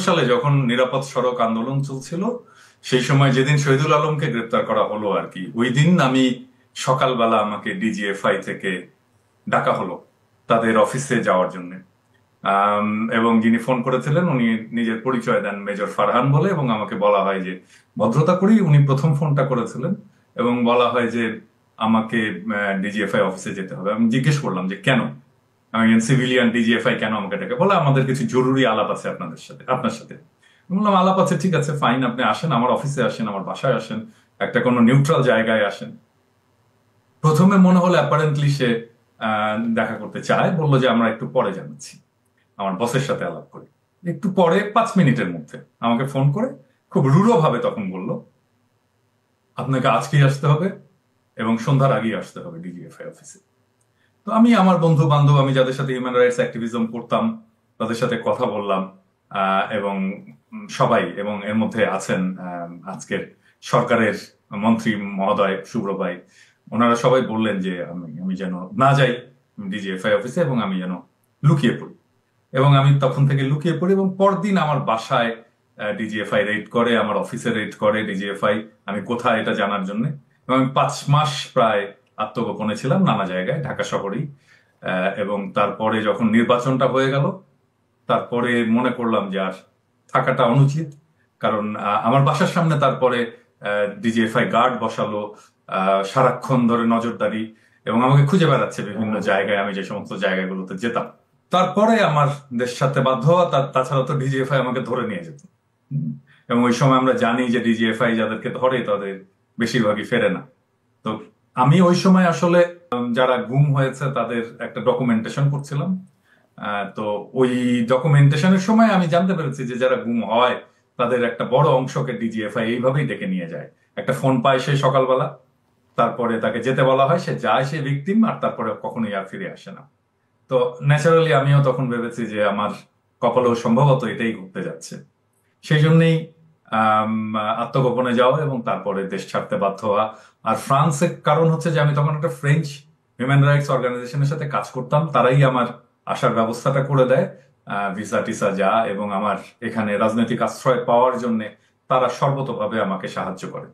সালে যখন নিরাপদ সড়ক আন্দোলন চলছিল, সেই সময় যেদিন শহীদুল আলমকে গ্রেপ্তার করা হলো আর কি, ওই দিন আমি সকালবেলা আমাকে ডিজিএফআই থেকে ডাকা হলো তাদের অফিসে যাওয়ার জন্য। এবং যিনি ফোন করেছিলেন উনি নিজের পরিচয় দেন মেজর ফারহান বলে, এবং আমাকে বলা হয় যে ভদ্রতা করেই উনি প্রথম ফোনটা করেছিলেন, এবং বলা হয় যে আমাকে ডিজিএফআই অফিসে যেতে হবে। আমি জিজ্ঞেস করলাম যে কেন, আমি সিভিলিয়ান, ডিজিএফআই কেন আমাকে ডেকে? বলে আমাদের কিছু জরুরি আলাপ আছে আপনার সাথে। আমি বললাম আলাপ আছে, ঠিক আছে, ফাইন, আপনি আসেন, আমার অফিসে আসেন, আমার বাসায় আসেন, একটা কোনো নিউট্রাল জায়গায় আসেন। প্রথমে মনে হলো অ্যাপারেন্টলি সে দেখা করতে চায়, বললো যে আমরা একটু পরে জানাচ্ছি, আমার বসের সাথে আলাপ করি। একটু পরে 5 মিনিটের মধ্যে আমাকে ফোন করে খুব রূঢ় ভাবে তখন বলল, আপনাকে আজকেই আসতে হবে এবং সন্ধ্যার আগেই আসতে হবে ডিজিএফআই অফিসে। তো আমি আমার বন্ধু বান্ধব, আমি যাদের সাথে হিউম্যান রাইটস অ্যাক্টিভিজম করতাম, তাদের সাথে কথা বললাম, এবং সবাই, এবং এর মধ্যে আছেন আজকের সরকারের মন্ত্রী মহোদয় শুভ্র ভাই, ওনারা সবাই বললেন যে আমি যেন না যাই ডিজিএফআই অফিসে, এবং আমি যেন লুকিয়ে পড়ি। এবং আমি তখন থেকে লুকিয়ে পড়ি, এবং পরদিন আমার বাসায় ডিজিএফআই রেড করে, আমার অফিসে রেড করে ডিজিএফআই, আমি কোথায় এটা জানার জন্য। এবং আমি 5 মাস প্রায় আত্মগোপনে ছিলাম নানা জায়গায়, ঢাকা শহরেই। এবং তারপরে যখন নির্বাচনটা হয়ে গেল, তারপরে মনে করলাম যে আর থাকাটা অনুচিত, কারণ আমার বাসার সামনে তারপরে ডিজিএফআই গার্ড বসালো, সারাক্ষণ ধরে নজরদারি, এবং আমাকে খুঁজে বেড়াচ্ছে বিভিন্ন জায়গায়, আমি যে সমস্ত জায়গাগুলোতে যেতাম। তারপরে আমার দেশ ছাড়তে বাধ্য হওয়া, তাছাড়া তো ডিজিএফআই আমাকে ধরে নিয়ে যেত। এবং ওই সময় আমরা জানি যে ডিজিএফআই যাদেরকে ধরে তাদের বেশিরভাগই ফেরে না। তো আমি ওই সময় আসলে যারা গুম হয়েছে তাদের একটা ডকুমেন্টেশন করছিলাম। তো ওই ডকুমেন্টেশনের সময় আমি জানতে পেরেছি যে যারা গুম হয় তাদের একটা বড় অংশকে ডিজিএফআই এইভাবেই ডেকে নিয়ে যায়। একটা ফোন পায় সে সকালবেলা, তারপরে তাকে যেতে বলা হয়, সে যায়, সে ভিকটিম, আর তারপরে কখনোই আর ফিরে আসে না। তো ন্যাচারালি আমিও তখন ভেবেছি যে আমার কপালেও সম্ভবত এটাই ঘটতে যাচ্ছে। সেই জন্যই আত্মগোপনে যাওয়া এবং তারপরে দেশ ছাড়তে বাধ্য হওয়া। আর ফ্রান্সের কারণ হচ্ছে যে আমি তখন একটা ফ্রেঞ্চ হিউম্যান রাইটস অর্গানাইজেশনের সাথে কাজ করতাম, তারাই আমার আসার ব্যবস্থাটা করে দেয়, ভিসা টিসা যা, এবং আমার এখানে রাজনৈতিক আশ্রয় পাওয়ার জন্য তারা সর্বতোভাবে আমাকে সাহায্য করে।